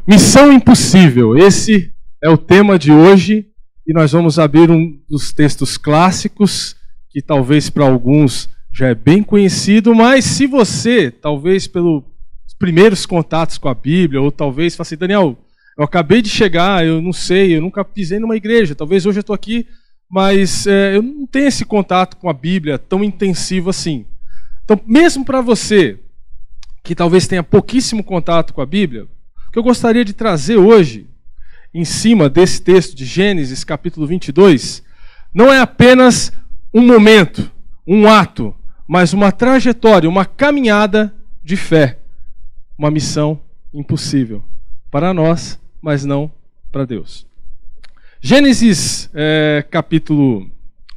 Missão impossível. Esse é o tema de hoje e nós vamos abrir um dos textos clássicos que talvez para alguns já é bem conhecido, mas se você, talvez pelos primeiros contatos com a Bíblia, ou talvez fale assim, Daniel, eu acabei de chegar, eu não sei, eu nunca pisei numa igreja, talvez hoje eu estou aqui, mas eu não tenho esse contato com a Bíblia tão intensivo assim. Então, mesmo para você que talvez tenha pouquíssimo contato com a Bíblia, o que eu gostaria de trazer hoje, em cima desse texto de Gênesis, capítulo 22, não é apenas um momento, um ato, mas uma trajetória, uma caminhada de fé, uma missão impossível para nós, mas não para Deus. Gênesis capítulo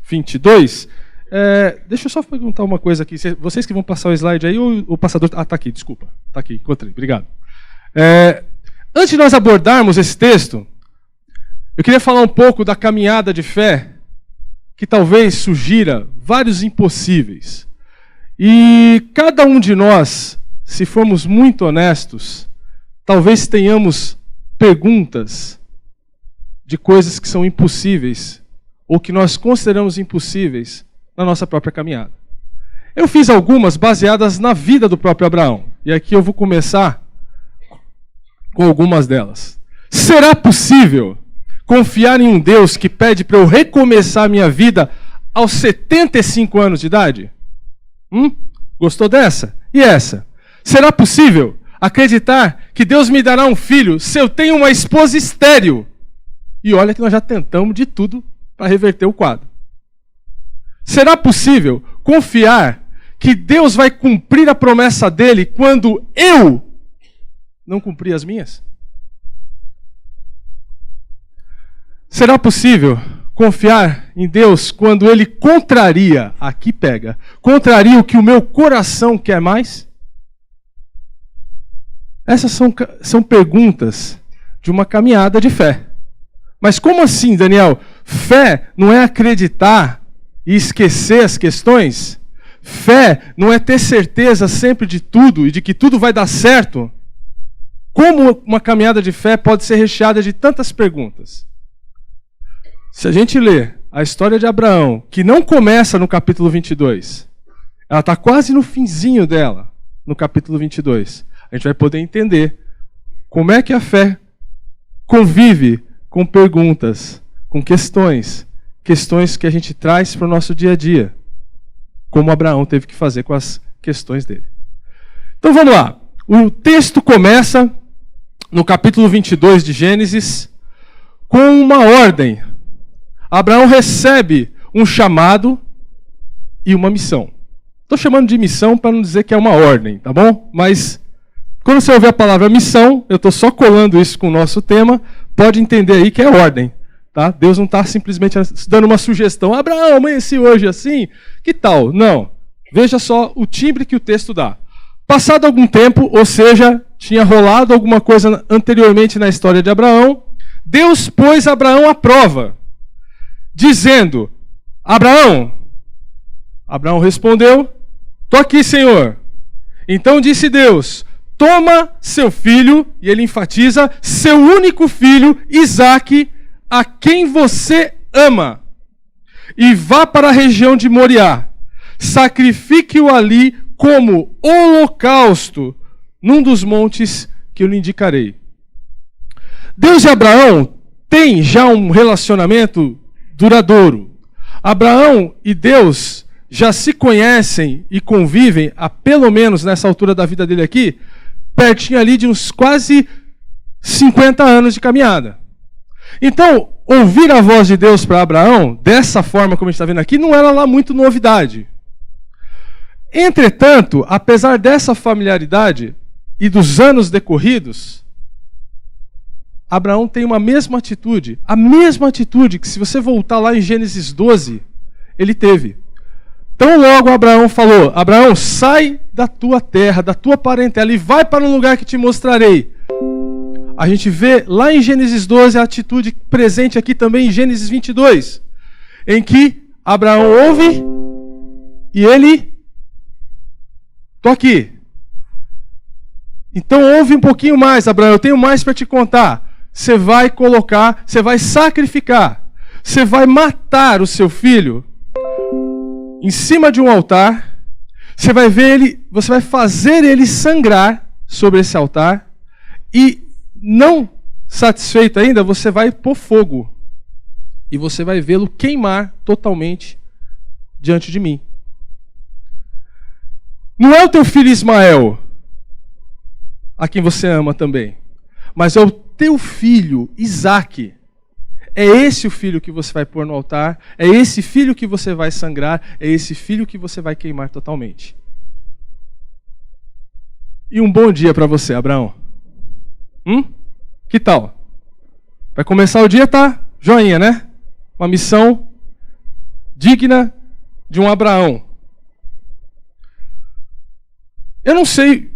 22, deixa eu só perguntar uma coisa aqui, vocês que vão passar o slide aí, ou o passador... Ah, está aqui, desculpa, está aqui, encontrei, obrigado. Antes de nós abordarmos esse texto, eu queria falar um pouco da caminhada de fé, que talvez sugira vários impossíveis. E cada um de nós, se formos muito honestos, talvez tenhamos perguntas de coisas que são impossíveis, ou que nós consideramos impossíveis na nossa própria caminhada. Eu fiz algumas baseadas na vida do próprio Abraão, e aqui eu vou começar com algumas delas. Será possível confiar em um Deus que pede para eu recomeçar a minha vida aos 75 anos de idade? Gostou dessa? E essa? Será possível acreditar que Deus me dará um filho se eu tenho uma esposa estéril? E olha que nós já tentamos de tudo para reverter o quadro. Será possível confiar que Deus vai cumprir a promessa dele quando eu não cumprir as minhas? Será possível confiar em Deus quando Ele contraria, aqui pega, contraria o que o meu coração quer mais? Essas são perguntas de uma caminhada de fé. Mas como assim, Daniel? Fé não é acreditar e esquecer as questões? Fé não é ter certeza sempre de tudo e de que tudo vai dar certo? Como uma caminhada de fé pode ser recheada de tantas perguntas? Se a gente ler a história de Abraão, que não começa no capítulo 22, ela está quase no finzinho dela, no capítulo 22, a gente vai poder entender como é que a fé convive com perguntas, com questões que a gente traz para o nosso dia a dia, como Abraão teve que fazer com as questões dele. Então vamos lá. O texto começa no capítulo 22 de Gênesis com uma ordem. Abraão recebe um chamado e uma missão. Estou chamando de missão para não dizer que é uma ordem, tá bom? Mas quando você ouvir a palavra missão, eu estou só colando isso com o nosso tema, pode entender aí que é ordem. Tá? Deus não está simplesmente dando uma sugestão. Abraão, amanheci hoje assim, que tal? Não. Veja só o timbre que o texto dá. Passado algum tempo, ou seja, tinha rolado alguma coisa anteriormente na história de Abraão, Deus pôs Abraão à prova, dizendo, Abraão respondeu, estou aqui, Senhor. Então disse Deus, toma seu filho, e ele enfatiza, seu único filho, Isaque, a quem você ama, e vá para a região de Moriá, sacrifique-o ali como holocausto, num dos montes que eu lhe indicarei. Deus e Abraão têm já um relacionamento duradouro. Abraão e Deus já se conhecem e convivem, há pelo menos nessa altura da vida dele aqui, pertinho ali de uns quase 50 anos de caminhada. Então, ouvir a voz de Deus para Abraão, dessa forma como a gente está vendo aqui, não era lá muito novidade. Entretanto, apesar dessa familiaridade e dos anos decorridos, Abraão tem a mesma atitude que se você voltar lá em Gênesis 12, ele teve. Tão logo Abraão falou, Abraão, sai da tua terra, da tua parentela e vai para um lugar que te mostrarei. A gente vê lá em Gênesis 12 a atitude presente aqui também em Gênesis 22, em que Abraão ouve e ele... Estou aqui. Então ouve um pouquinho mais, Abraão, eu tenho mais para te contar. Você vai colocar, você vai sacrificar, você vai matar o seu filho em cima de um altar, você vai ver ele, você vai fazer ele sangrar sobre esse altar e, não satisfeito ainda, você vai pôr fogo e você vai vê-lo queimar totalmente diante de mim. Não é o teu filho Ismael, a quem você ama também, mas é o teu filho Isaque. É esse o filho que você vai pôr no altar, é esse filho que você vai sangrar, é esse filho que você vai queimar totalmente. E um bom dia para você, Abraão. Que tal? Vai começar o dia, tá? Joinha, né? Uma missão digna de um Abraão. Eu não sei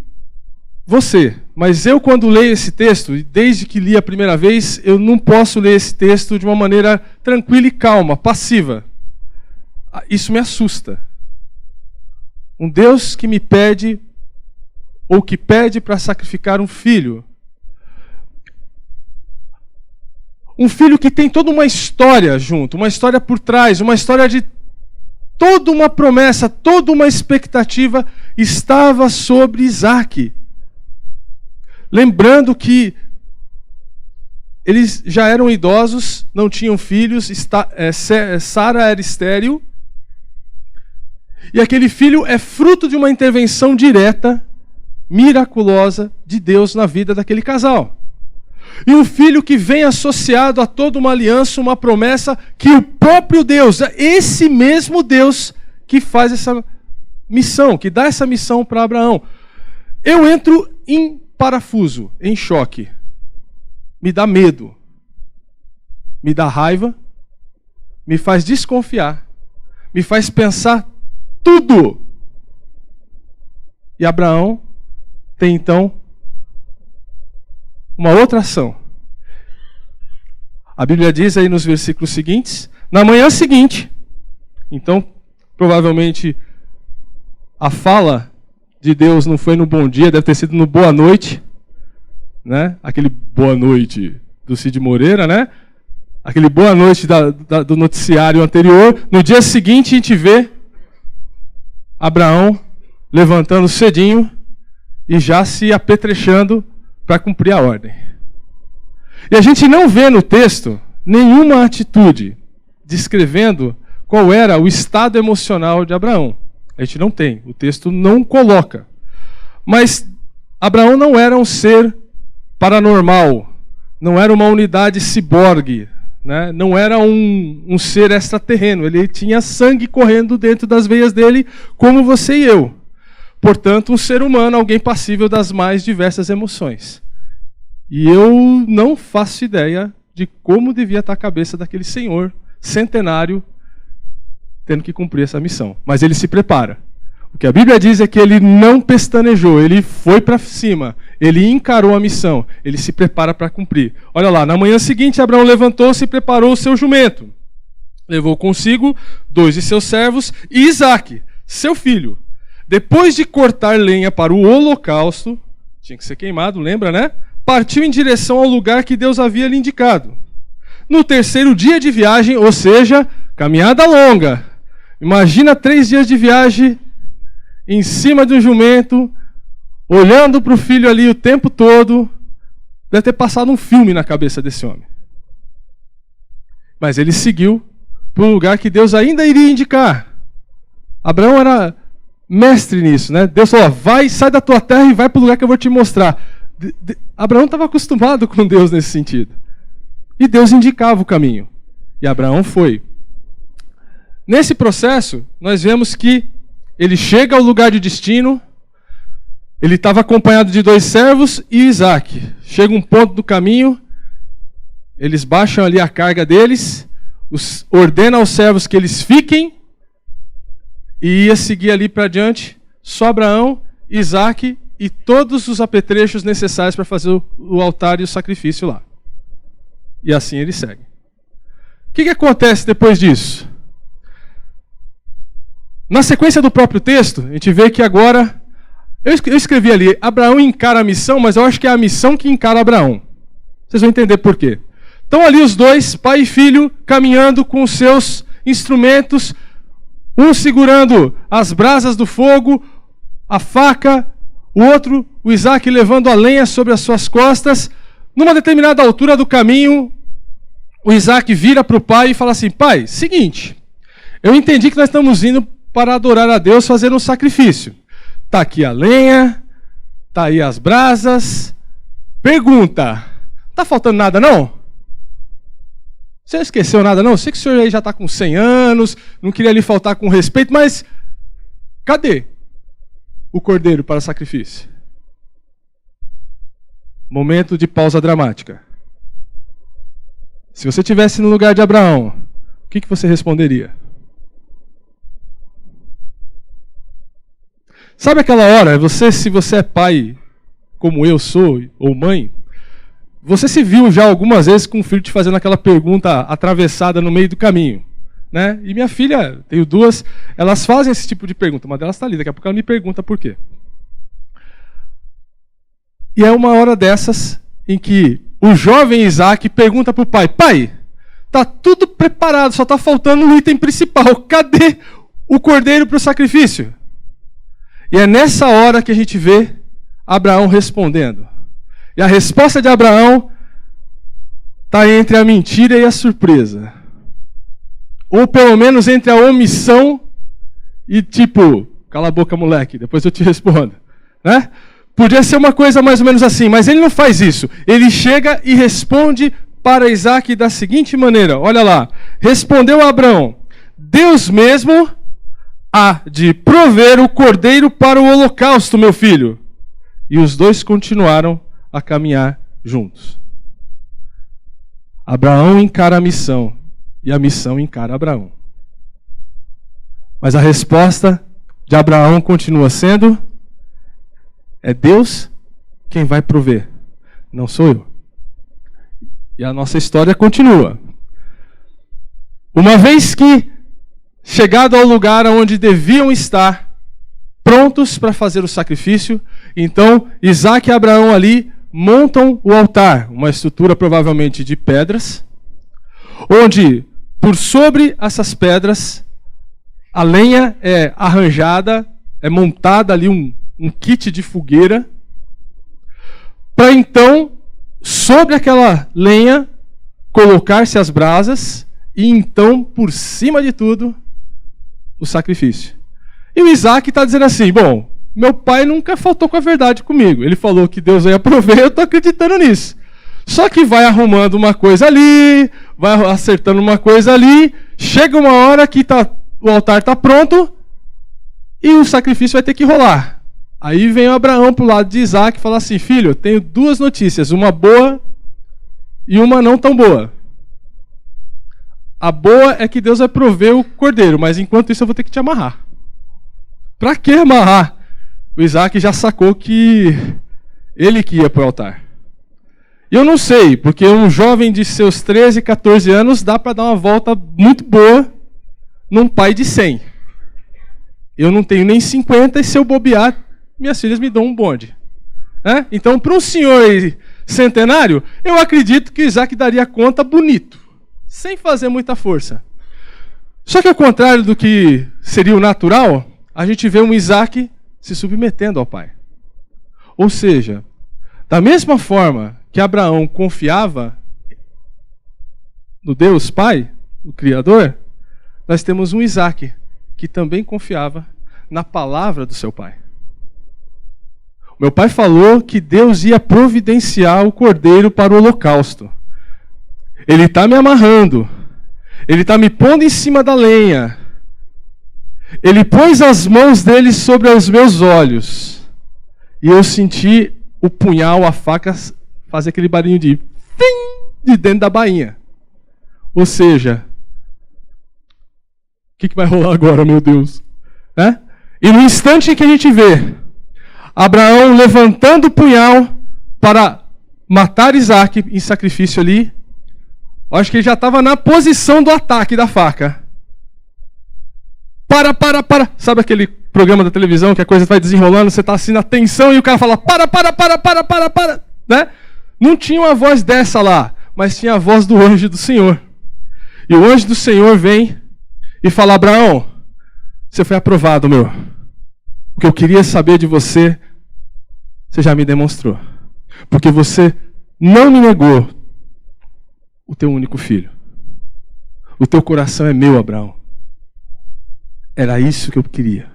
você, mas eu, quando leio esse texto, e desde que li a primeira vez, eu não posso ler esse texto de uma maneira tranquila e calma, passiva. Isso me assusta. Um Deus que me pede, ou que pede para sacrificar um filho. Um filho que tem toda uma história junto, uma história por trás, uma história de toda uma promessa, toda uma expectativa estava sobre Isaque. Lembrando que eles já eram idosos, não tinham filhos, Sara era estéril, e aquele filho é fruto de uma intervenção direta, miraculosa, de Deus na vida daquele casal. E um filho que vem associado a toda uma aliança, uma promessa, que o próprio Deus, esse mesmo Deus que faz essa missão, que dá essa missão para Abraão. Eu entro em parafuso, em choque. Me dá medo, me dá raiva, me faz desconfiar, me faz pensar tudo. E Abraão tem então uma outra ação. A Bíblia diz aí nos versículos seguintes, na manhã seguinte, então provavelmente a fala de Deus não foi no bom dia, deve ter sido no boa noite, né? Aquele boa noite do Cid Moreira, né? Aquele boa noite do noticiário anterior. No dia seguinte a gente vê Abraão levantando cedinho e já se apetrechando para cumprir a ordem. E a gente não vê no texto nenhuma atitude descrevendo qual era o estado emocional de Abraão. A gente não tem, o texto não coloca. Mas Abraão não era um ser paranormal, não era uma unidade ciborgue, né? Não era um ser extraterreno, ele tinha sangue correndo dentro das veias dele, como você e eu. Portanto, um ser humano, alguém passível das mais diversas emoções. E eu não faço ideia de como devia estar a cabeça daquele senhor centenário tendo que cumprir essa missão. Mas ele se prepara. O que a Bíblia diz é que ele não pestanejou, ele foi para cima, ele encarou a missão, ele se prepara para cumprir. Olha lá, na manhã seguinte, Abraão levantou-se e preparou o seu jumento. Levou consigo 2 de seus servos e Isaque, seu filho. Depois de cortar lenha para o holocausto, tinha que ser queimado, lembra, né? Partiu em direção ao lugar que Deus havia lhe indicado. No terceiro dia de viagem, ou seja, caminhada longa. Imagina 3 dias de viagem em cima de um jumento, olhando para o filho ali o tempo todo. Deve ter passado um filme na cabeça desse homem. Mas ele seguiu para o lugar que Deus ainda iria indicar. Abraão era mestre nisso, né? Deus falou, vai, sai da tua terra e vai para o lugar que eu vou te mostrar. Abraão estava acostumado com Deus nesse sentido. E Deus indicava o caminho. E Abraão foi. Nesse processo, nós vemos que ele chega ao lugar de destino, ele estava acompanhado de 2 servos e Isaque. Chega um ponto do caminho, eles baixam ali a carga deles, ordena aos servos que eles fiquem, e ia seguir ali para diante, só Abraão, Isaque e todos os apetrechos necessários para fazer o altar e o sacrifício lá. E assim ele segue. O que acontece depois disso? Na sequência do próprio texto, a gente vê que agora Eu escrevi ali, Abraão encara a missão, mas eu acho que é a missão que encara Abraão. Vocês vão entender por quê. Estão ali os dois, pai e filho, caminhando com os seus instrumentos, um segurando as brasas do fogo, a faca, o outro, o Isaac, levando a lenha sobre as suas costas. Numa determinada altura do caminho, o Isaac vira para o pai e fala assim: pai, seguinte, eu entendi que nós estamos indo para adorar a Deus fazendo um sacrifício. Está aqui a lenha, está aí as brasas. Pergunta, está faltando nada não? Você não esqueceu nada não? Sei que o senhor aí já está com 100 anos, não queria lhe faltar com respeito, mas cadê o cordeiro para o sacrifício? Momento de pausa dramática. Se você estivesse no lugar de Abraão, o que você responderia? Sabe aquela hora, se você é pai, como eu sou, ou mãe, você se viu já algumas vezes com o filho te fazendo aquela pergunta atravessada no meio do caminho, né? E minha filha, tenho duas, elas fazem esse tipo de pergunta. Uma delas está ali, daqui a pouco ela me pergunta por quê. E é uma hora dessas em que o jovem Isaac pergunta para o pai: pai, está tudo preparado, só está faltando o item principal. Cadê o cordeiro para o sacrifício? E é nessa hora que a gente vê Abraão respondendo. E a resposta de Abraão está entre a mentira e a surpresa. Ou pelo menos entre a omissão e tipo, cala a boca, moleque, depois eu te respondo. Né? Podia ser uma coisa mais ou menos assim, mas ele não faz isso. Ele chega e responde para Isaac da seguinte maneira. Olha lá. Respondeu Abraão: Deus mesmo há de prover o cordeiro para o holocausto, meu filho. E os dois continuaram a caminhar juntos. Abraão encara a missão e a missão encara Abraão. Mas a resposta de Abraão continua sendo: é Deus quem vai prover, não sou eu. E a nossa história continua. Uma vez que chegado ao lugar onde deviam estar, prontos para fazer o sacrifício, então Isaac e Abraão ali montam o altar, uma estrutura provavelmente de pedras, onde por sobre essas pedras a lenha é arranjada, é montada ali um kit de fogueira, para então, sobre aquela lenha, colocar-se as brasas e então, por cima de tudo, o sacrifício. E o Isaac está dizendo assim: bom, meu pai nunca faltou com a verdade comigo. Ele falou que Deus ia prover, eu estou acreditando nisso. Só que vai arrumando uma coisa ali, vai acertando uma coisa ali, chega uma hora que o altar está pronto e o sacrifício vai ter que rolar. Aí vem o Abraão para o lado de Isaac e fala assim: filho, eu tenho duas notícias, uma boa e uma não tão boa. A boa é que Deus vai prover o cordeiro, mas enquanto isso eu vou ter que te amarrar. Para que amarrar? O Isaac já sacou que ele que ia para o altar. E eu não sei, porque um jovem de seus 13, 14 anos dá para dar uma volta muito boa num pai de 100. Eu não tenho nem 50 e se eu bobear, minhas filhas me dão um bonde. Então, para um senhor centenário, eu acredito que Isaac daria conta bonito, sem fazer muita força. Só que ao contrário do que seria o natural, a gente vê um Isaac se submetendo ao pai. Ou seja, da mesma forma que Abraão confiava no Deus Pai, o Criador, nós temos um Isaac que também confiava na palavra do seu pai. Meu pai falou que Deus ia providenciar o cordeiro para o holocausto. Ele está me amarrando. Ele está me pondo em cima da lenha. Ele pôs as mãos dele sobre os meus olhos. E eu senti o punhal, a faca, fazer aquele barulho de dentro da bainha. Ou seja, o que vai rolar agora, meu Deus? E no instante em que a gente vê Abraão levantando o punhal para matar Isaac em sacrifício ali, acho que ele já estava na posição do ataque da faca. para. Sabe aquele programa da televisão que a coisa vai desenrolando, você está assim na tensão e o cara fala, para, né? Não tinha uma voz dessa lá, mas tinha a voz do anjo do Senhor. E o anjo do Senhor vem e fala, Abraão, você foi aprovado, meu. O que eu queria saber de você, você já me demonstrou. Porque você não me negou o teu único filho. O teu coração é meu, Abraão. Era isso que eu queria.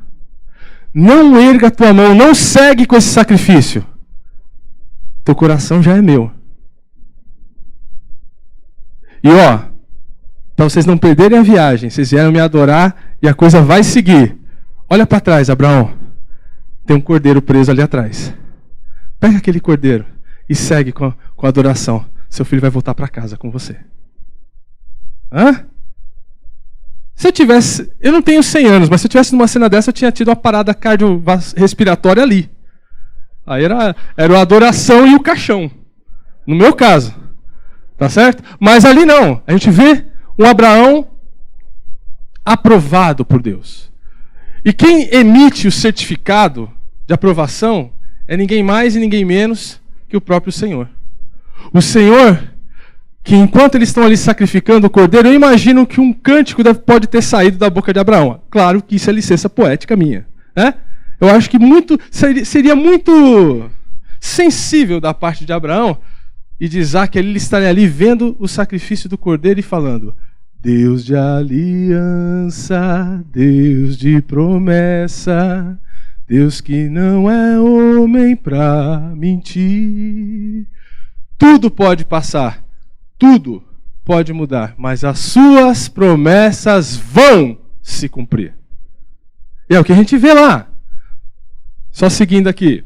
Não erga a tua mão, não segue com esse sacrifício. Teu coração já é meu. E para vocês não perderem a viagem, vocês vieram me adorar e a coisa vai seguir. Olha para trás, Abraão. Tem um cordeiro preso ali atrás. Pega aquele cordeiro e segue com a adoração. Seu filho vai voltar para casa com você. Hã? Se eu tivesse... Eu não tenho 100 anos, mas se eu tivesse numa cena dessa, eu tinha tido uma parada cardiorrespiratória ali. Aí era a adoração e o caixão. No meu caso. Tá certo? Mas ali não. A gente vê um Abraão aprovado por Deus. E quem emite o certificado de aprovação é ninguém mais e ninguém menos que o próprio Senhor. O Senhor, que enquanto eles estão ali sacrificando o cordeiro, eu imagino que um cântico pode ter saído da boca de Abraão. Claro que isso é licença poética minha. Né? Eu acho que seria muito sensível da parte de Abraão e de Isaac ele estaria ali vendo o sacrifício do cordeiro e falando: Deus de aliança, Deus de promessa, Deus que não é homem para mentir. Tudo pode passar, tudo pode mudar, mas as suas promessas vão se cumprir. E é o que a gente vê lá. Só seguindo aqui.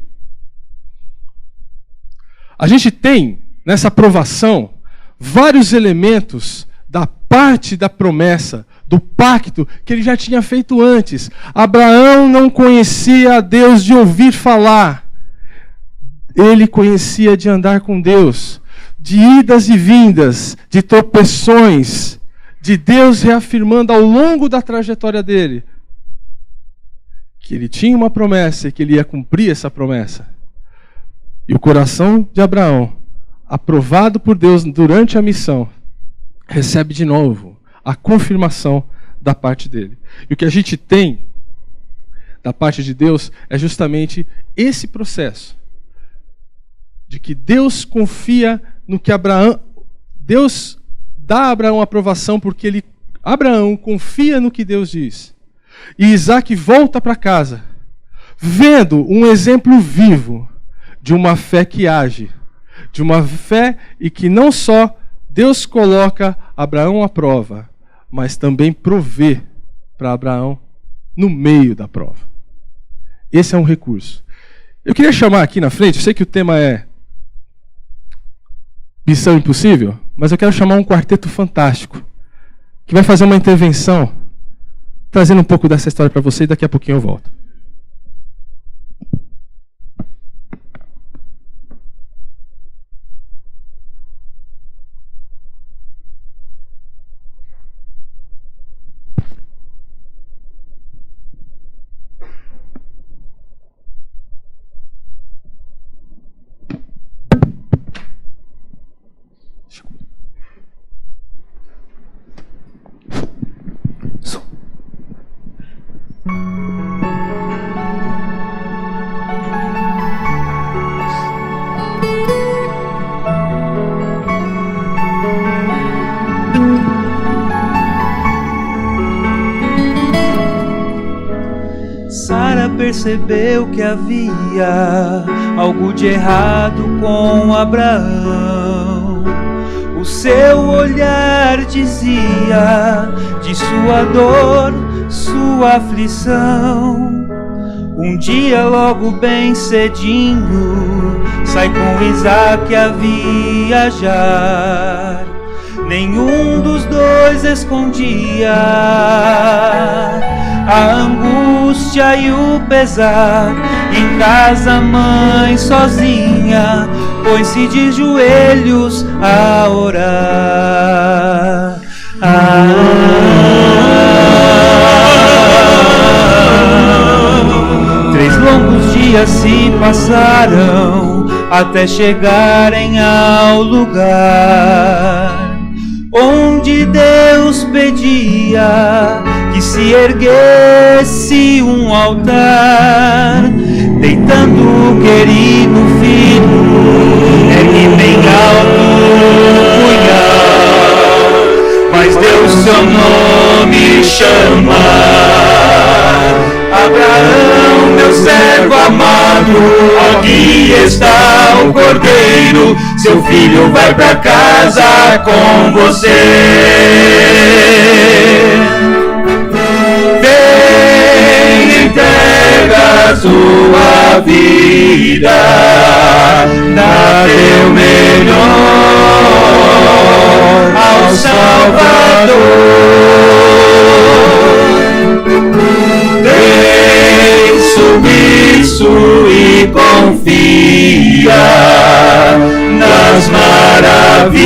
A gente tem, nessa aprovação, vários elementos da parte da promessa, do pacto que ele já tinha feito antes. Abraão não conhecia a Deus de ouvir falar. Ele conhecia de andar com Deus, de idas e vindas, de tropeções, de Deus reafirmando ao longo da trajetória dele que ele tinha uma promessa e que ele ia cumprir essa promessa. E o coração de Abraão, aprovado por Deus durante a missão, recebe de novo a confirmação da parte dele. E o que a gente tem da parte de Deus é justamente esse processo de que Deus confia no que Deus dá a Abraão a aprovação porque Abraão confia no que Deus diz. E Isaac volta para casa, vendo um exemplo vivo de uma fé que age, de uma fé e que não só Deus coloca Abraão à prova, mas também provê para Abraão no meio da prova. Esse é um recurso. Eu queria chamar aqui na frente, eu sei que o tema é Missão Impossível, mas eu quero chamar um quarteto fantástico, que vai fazer uma intervenção, trazendo um pouco dessa história para você e daqui a pouquinho eu volto. Percebeu que havia algo de errado com Abraão. O seu olhar dizia de sua dor, sua aflição. Um dia logo bem cedinho sai com Isaac a viajar. Nenhum dos dois escondia a angústia e o pesar. Em casa a mãe sozinha põe-se de joelhos a orar. passaram até chegarem ao lugar onde Deus pedia que se erguesse um altar, deitando o querido filho, ergue bem alto o punhal, mas Deus seu nome chama. Abraão, meu servo amado, aqui está o cordeiro, seu filho vai pra casa com você. Vem, entrega a sua vida, dá teu melhor ao Salvador. Submisso e confia nas maravilhas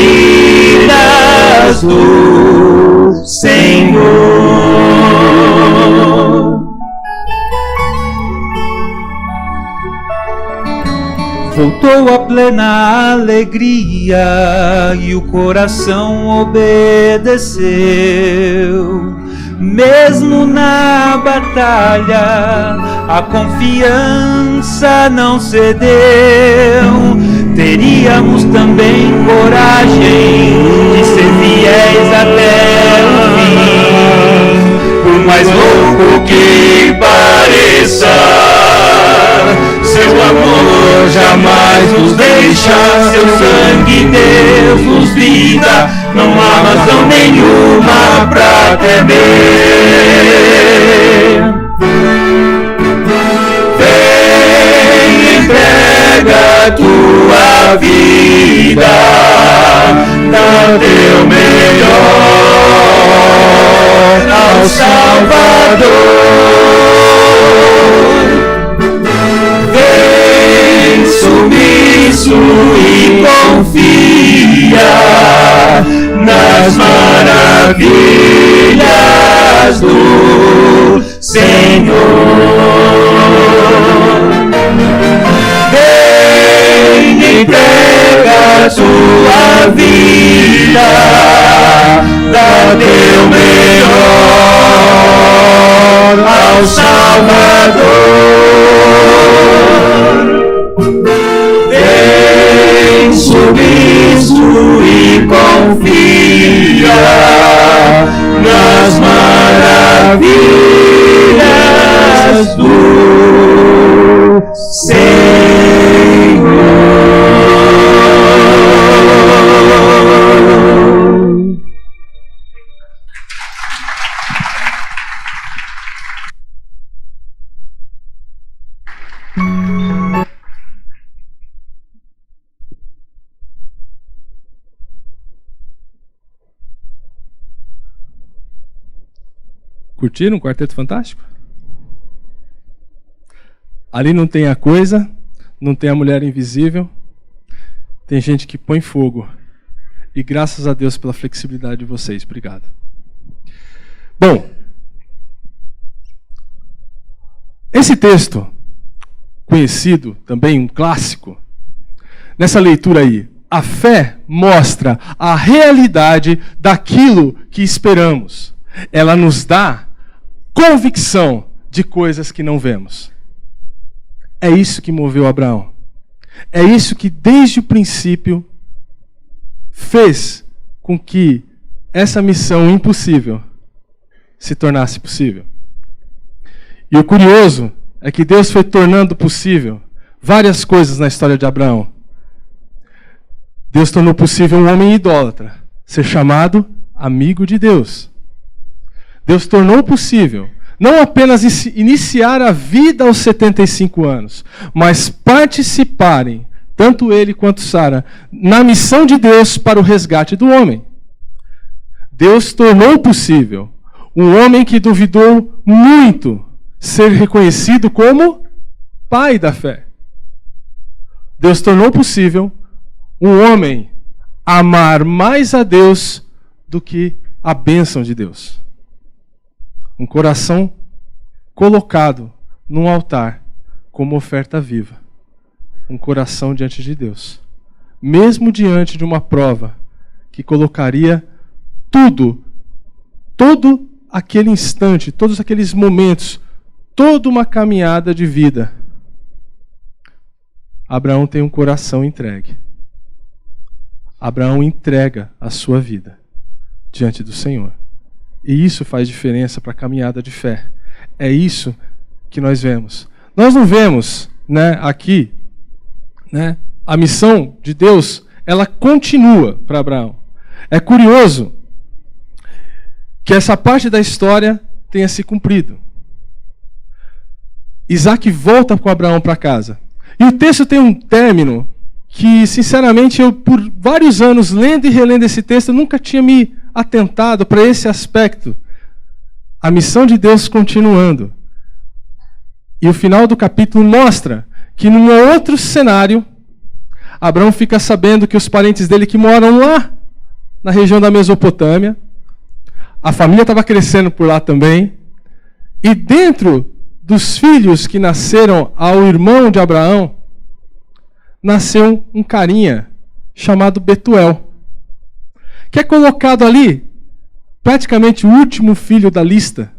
do Senhor. Voltou a plena alegria e o coração obedeceu. Mesmo na batalha, a confiança não cedeu. Teríamos também coragem de ser fiéis até o fim. Por mais louco que pareça, seu amor jamais nos deixa. Seu sangue Deus nos brinda, não há razão nenhuma pra temer. Vem, entrega a tua vida, dá teu melhor ao Salvador. Vem, submisso e confia nas maravilhas do Senhor. Vem, entrega a tua vida, dá teu melhor ao Salvador. Vem, submisso e confia nas maravilhas do Senhor. Curtiram o Quarteto Fantástico? Ali não tem a coisa, não tem a mulher invisível, tem gente que põe fogo. E graças a Deus pela flexibilidade de vocês. Obrigado. Bom, esse texto, conhecido também, um clássico, nessa leitura aí, a fé mostra a realidade daquilo que esperamos. Ela nos dá convicção de coisas que não vemos. É isso que moveu Abraão. É isso que desde o princípio fez com que essa missão impossível se tornasse possível. E o curioso é que Deus foi tornando possível várias coisas na história de Abraão. Deus tornou possível um homem idólatra ser chamado amigo de Deus. Deus tornou possível não apenas iniciar a vida aos 75 anos, mas participarem, tanto ele quanto Sara, na missão de Deus para o resgate do homem. Deus tornou possível um homem que duvidou muito ser reconhecido como pai da fé. Deus tornou possível um homem amar mais a Deus do que a bênção de Deus. Um coração colocado num altar como oferta viva. um coração diante de Deus. Mesmo diante de uma prova que colocaria tudo, todo aquele instante, todos aqueles momentos, toda uma caminhada de vida, Abraão tem um coração entregue. Abraão entrega a sua vida diante do Senhor. E isso faz diferença para a caminhada de fé. É isso que nós vemos. Nós não vemos, aqui, a missão de Deus, ela continua para Abraão. É curioso que essa parte da história tenha se cumprido. Isaac volta com Abraão para casa. E o texto tem um término que, sinceramente, eu, por vários anos, lendo e relendo esse texto, eu nunca tinha me atentado para esse aspecto. A missão de Deus continuando. E o final do capítulo mostra que, num outro cenário, Abraão fica sabendo que os parentes dele que moram lá, na região da Mesopotâmia, a família estava crescendo por lá também, e dentro dos filhos que nasceram ao irmão de Abraão, nasceu um carinha chamado Betuel, que é colocado ali, praticamente o último filho da lista,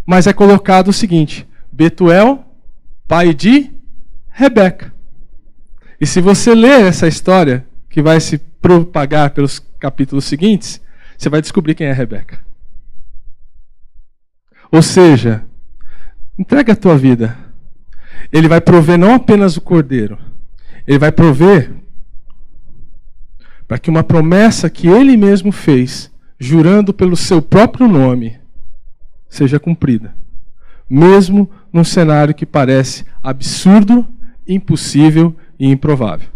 mas é colocado o seguinte: Betuel, pai de Rebeca. E se você ler essa história, que vai se propagar pelos capítulos seguintes, você vai descobrir quem é Rebeca. Ou seja, entrega a tua vida. Ele vai prover não apenas o cordeiro, ele vai prover para que uma promessa que ele mesmo fez, jurando pelo seu próprio nome, seja cumprida. Mesmo num cenário que parece absurdo, impossível e improvável.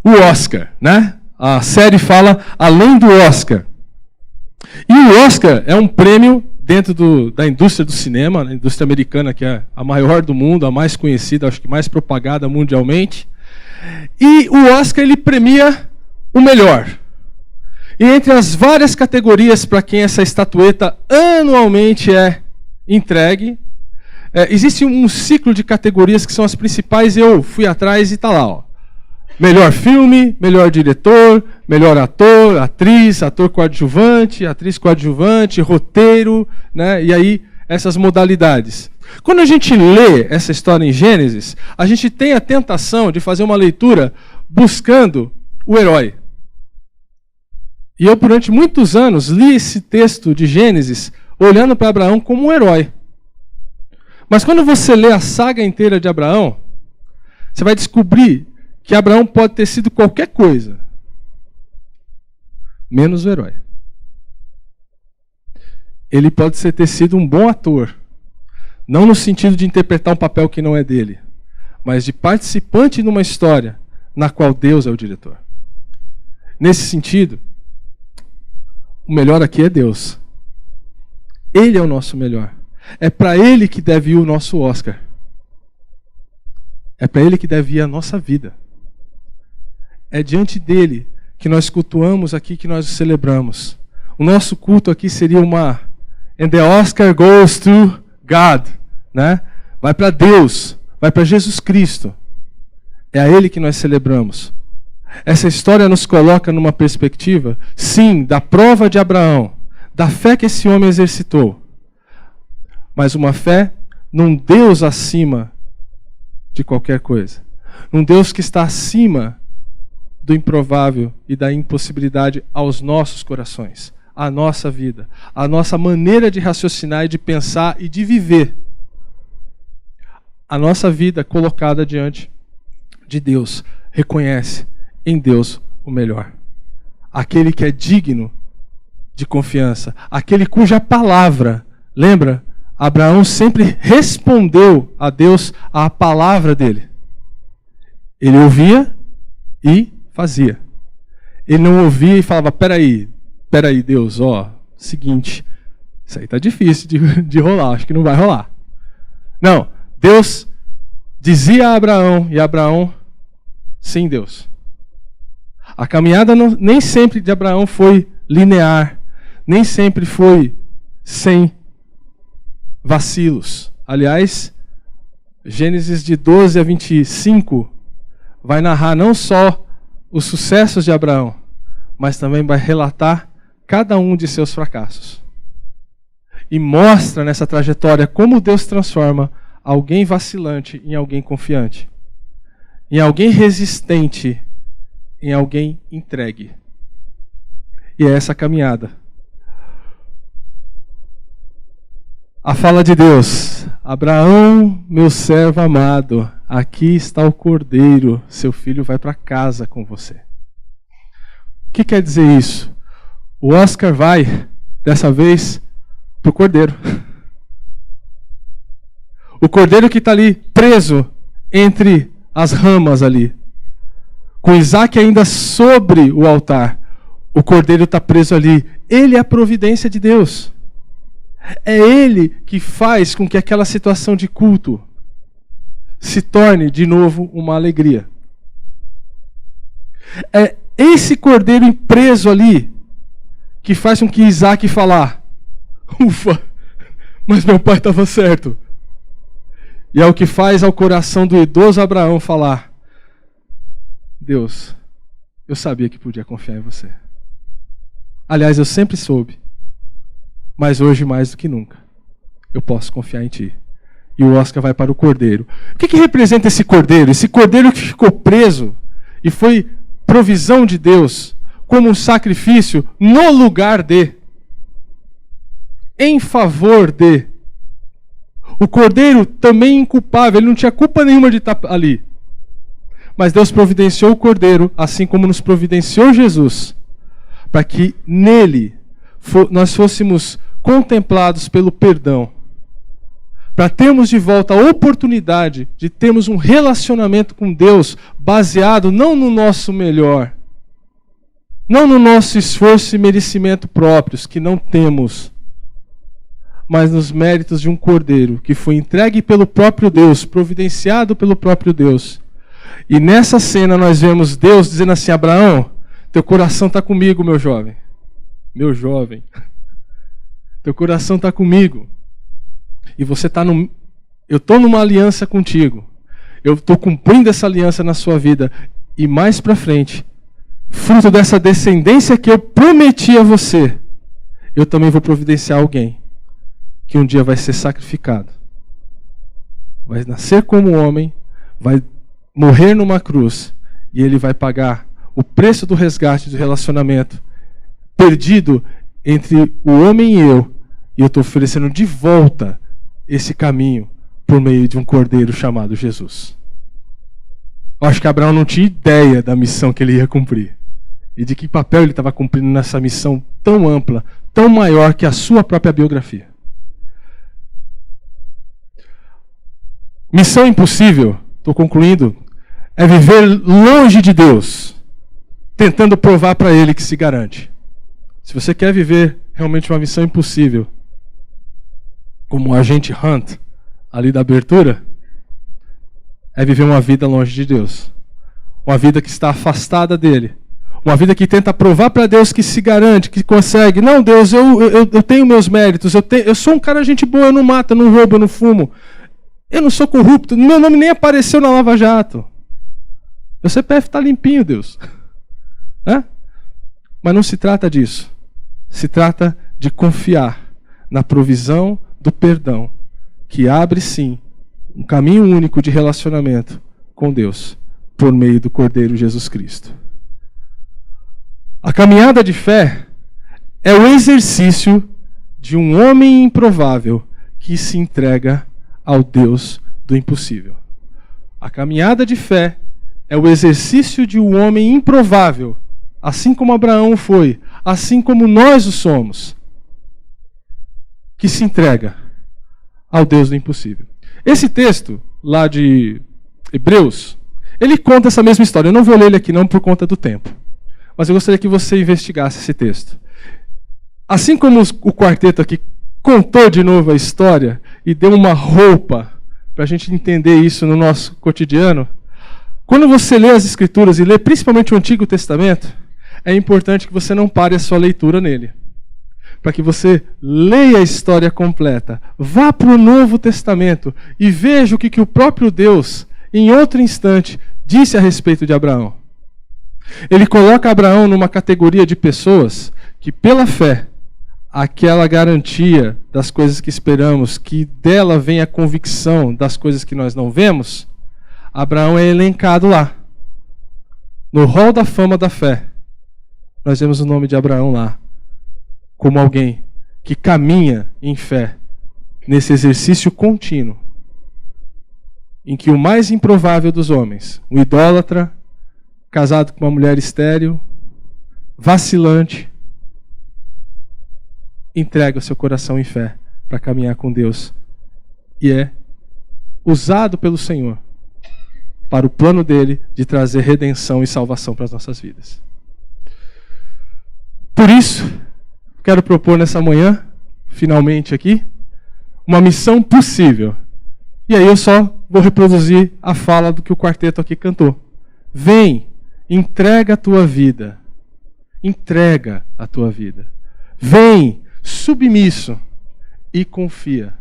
O Oscar, A série fala além do Oscar. E o Oscar é um prêmio dentro da indústria do cinema, a indústria americana, que é a maior do mundo, a mais conhecida, acho que mais propagada mundialmente. E o Oscar, ele premia o melhor. E entre as várias categorias para quem essa estatueta anualmente é entregue, existe um ciclo de categorias que são as principais, e eu fui atrás e está lá, ó. Melhor filme, melhor diretor, melhor ator, atriz, ator coadjuvante, atriz coadjuvante, roteiro, e aí essas modalidades. Quando a gente lê essa história em Gênesis, a gente tem a tentação de fazer uma leitura buscando o herói. E eu, durante muitos anos, li esse texto de Gênesis olhando para Abraão como um herói. Mas quando você lê a saga inteira de Abraão, você vai descobrir que Abraão pode ter sido qualquer coisa, menos o herói. Ele pode ter sido um bom ator, não no sentido de interpretar um papel que não é dele, mas de participante numa história na qual Deus é o diretor. Nesse sentido, o melhor aqui é Deus. Ele é o nosso melhor. É para Ele que deve ir o nosso Oscar. É para Ele que deve ir a nossa vida. É diante dele que nós cultuamos aqui, que nós o celebramos. O nosso culto aqui seria uma "And the Oscar goes to God", Vai para Deus, vai para Jesus Cristo. É a Ele que nós celebramos. Essa história nos coloca numa perspectiva, sim, da prova de Abraão, da fé que esse homem exercitou, mas uma fé num Deus acima de qualquer coisa. Um Deus que está acima do improvável e da impossibilidade aos nossos corações, à nossa vida, à nossa maneira de raciocinar e de pensar e de viver. A nossa vida colocada diante de Deus reconhece em Deus o melhor. Aquele que é digno de confiança, aquele cuja palavra, lembra? Abraão sempre respondeu a Deus a palavra dele. Ele ouvia e fazia. Ele não ouvia e falava: peraí, Deus, seguinte, isso aí tá difícil de rolar, acho que não vai rolar. Não, Deus dizia a Abraão, e Abraão, sim, Deus. A caminhada nem sempre de Abraão foi linear, nem sempre foi sem vacilos. Aliás, Gênesis de 12 a 25 vai narrar não só os sucessos de Abraão, mas também vai relatar cada um de seus fracassos. E mostra nessa trajetória como Deus transforma alguém vacilante em alguém confiante, em alguém resistente em alguém entregue. E é essa caminhada. A fala de Deus: Abraão, meu servo amado, aqui está o cordeiro, seu filho vai para casa com você. O que quer dizer isso? O Oscar vai, dessa vez, para o cordeiro. O cordeiro que está ali preso entre as ramas ali, com Isaac ainda sobre o altar. O cordeiro está preso ali. Ele é a providência de Deus. É Ele que faz com que aquela situação de culto se torne de novo uma alegria. É esse cordeiro preso ali que faz com que Isaac falar: ufa, mas meu pai estava certo. E é o que faz ao coração do idoso Abraão falar: Deus, eu sabia que podia confiar em você. Aliás, eu sempre soube. Mas hoje, mais do que nunca, eu posso confiar em Ti. E o Oscar vai para o cordeiro. O que representa esse cordeiro? Esse cordeiro que ficou preso e foi provisão de Deus como um sacrifício no lugar de, em favor de. O cordeiro também inculpável, ele não tinha culpa nenhuma de estar ali. Mas Deus providenciou o cordeiro, assim como nos providenciou Jesus, para que nele nós fôssemos contemplados pelo perdão, para termos de volta a oportunidade de termos um relacionamento com Deus baseado não no nosso melhor, não no nosso esforço e merecimento próprios, que não temos, mas nos méritos de um cordeiro que foi entregue pelo próprio Deus, providenciado pelo próprio Deus. E nessa cena nós vemos Deus dizendo assim: Abraão, teu coração está comigo, meu jovem. Meu jovem. Teu coração está comigo. E você está no... Eu estou numa aliança contigo. Eu estou cumprindo essa aliança na sua vida. E mais para frente, fruto dessa descendência que eu prometi a você, eu também vou providenciar alguém que um dia vai ser sacrificado. Vai nascer como homem, vai morrer numa cruz, e ele vai pagar o preço do resgate do relacionamento perdido entre o homem e eu estou oferecendo de volta esse caminho por meio de um cordeiro chamado Jesus. Eu acho que Abraão não tinha ideia da missão que ele ia cumprir e de que papel ele estava cumprindo nessa missão tão ampla, tão maior que a sua própria biografia. Missão impossível, estou concluindo, é viver longe de Deus, tentando provar para Ele que se garante. Se você quer viver realmente uma missão impossível, como o agente Hunt, ali da abertura, é viver uma vida longe de Deus. Uma vida que está afastada dEle. Uma vida que tenta provar para Deus que se garante, que consegue. Não, Deus, eu tenho meus méritos, eu sou um cara gente boa, eu não mato, eu não roubo, eu não fumo. Eu não sou corrupto, meu nome nem apareceu na Lava Jato. Meu CPF está limpinho, Deus. Mas não se trata disso. Se trata de confiar na provisão do perdão, que abre sim um caminho único de relacionamento com Deus, por meio do Cordeiro Jesus Cristo. A caminhada de fé é o exercício de um homem improvável que se entrega ao Deus do impossível. A caminhada de fé é o exercício de um homem improvável, assim como Abraão foi, assim como nós o somos, que se entrega ao Deus do impossível. Esse texto, lá de Hebreus, ele conta essa mesma história. Eu não vou ler ele aqui não por conta do tempo, mas eu gostaria que você investigasse esse texto. Assim como o quarteto aqui contou de novo a história e deu uma roupa para a gente entender isso no nosso cotidiano, quando você lê as Escrituras e lê principalmente o Antigo Testamento, é importante que você não pare a sua leitura nele. para que você leia a história completa, vá para o Novo Testamento e veja o que o próprio Deus, em outro instante, disse a respeito de Abraão. Ele coloca Abraão numa categoria de pessoas que, pela fé, aquela garantia das coisas que esperamos, que dela vem a convicção das coisas que nós não vemos, Abraão é elencado lá. No rol da fama da fé, nós vemos o nome de Abraão lá, como alguém que caminha em fé, nesse exercício contínuo, em que o mais improvável dos homens, um idólatra, casado com uma mulher estéril, vacilante, entrega o seu coração em fé para caminhar com Deus e é usado pelo Senhor para o plano dele de trazer redenção e salvação para as nossas vidas. Por isso, quero propor nessa manhã, finalmente aqui, uma missão possível. E aí eu só vou reproduzir a fala do que o quarteto aqui cantou. Vem, entrega a tua vida. Entrega a tua vida. Vem, submisso, e confia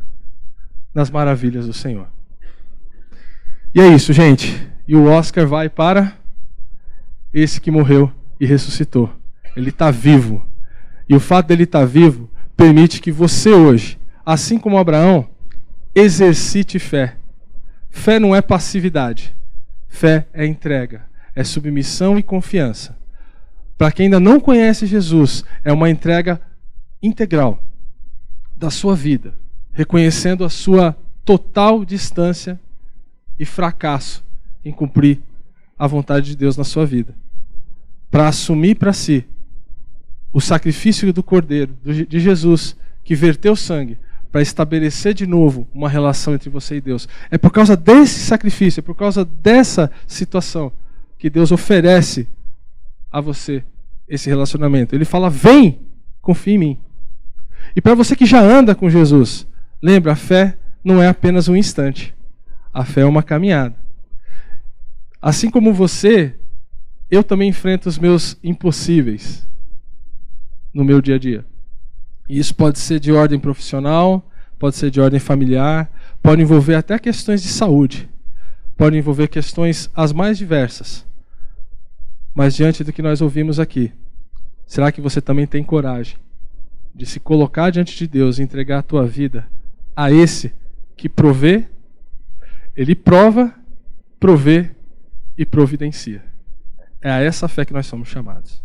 nas maravilhas do Senhor. E é isso, gente. E o Oscar vai para esse que morreu e ressuscitou. Ele está vivo. E o fato dele estar vivo permite que você hoje, assim como Abraão, exercite fé. Fé não é passividade. Fé é entrega. É submissão e confiança. Para quem ainda não conhece Jesus, é uma entrega integral da sua vida, reconhecendo a sua total distância e fracasso em cumprir a vontade de Deus na sua vida. Para assumir para si o sacrifício do Cordeiro, de Jesus, que verteu sangue, para estabelecer de novo uma relação entre você e Deus. É por causa desse sacrifício, é por causa dessa situação que Deus oferece a você esse relacionamento. Ele fala, vem, confia em mim. E para você que já anda com Jesus, lembra, a fé não é apenas um instante. A fé é uma caminhada. Assim como você, eu também enfrento os meus impossíveis no meu dia a dia. E isso pode ser de ordem profissional, pode ser de ordem familiar, pode envolver até questões de saúde, pode envolver questões as mais diversas. Mas diante do que nós ouvimos aqui, será que você também tem coragem de se colocar diante de Deus e entregar a tua vida a esse que provê, ele prova, provê e providencia? É a essa fé que nós somos chamados.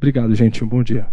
Obrigado, gente. Um bom dia.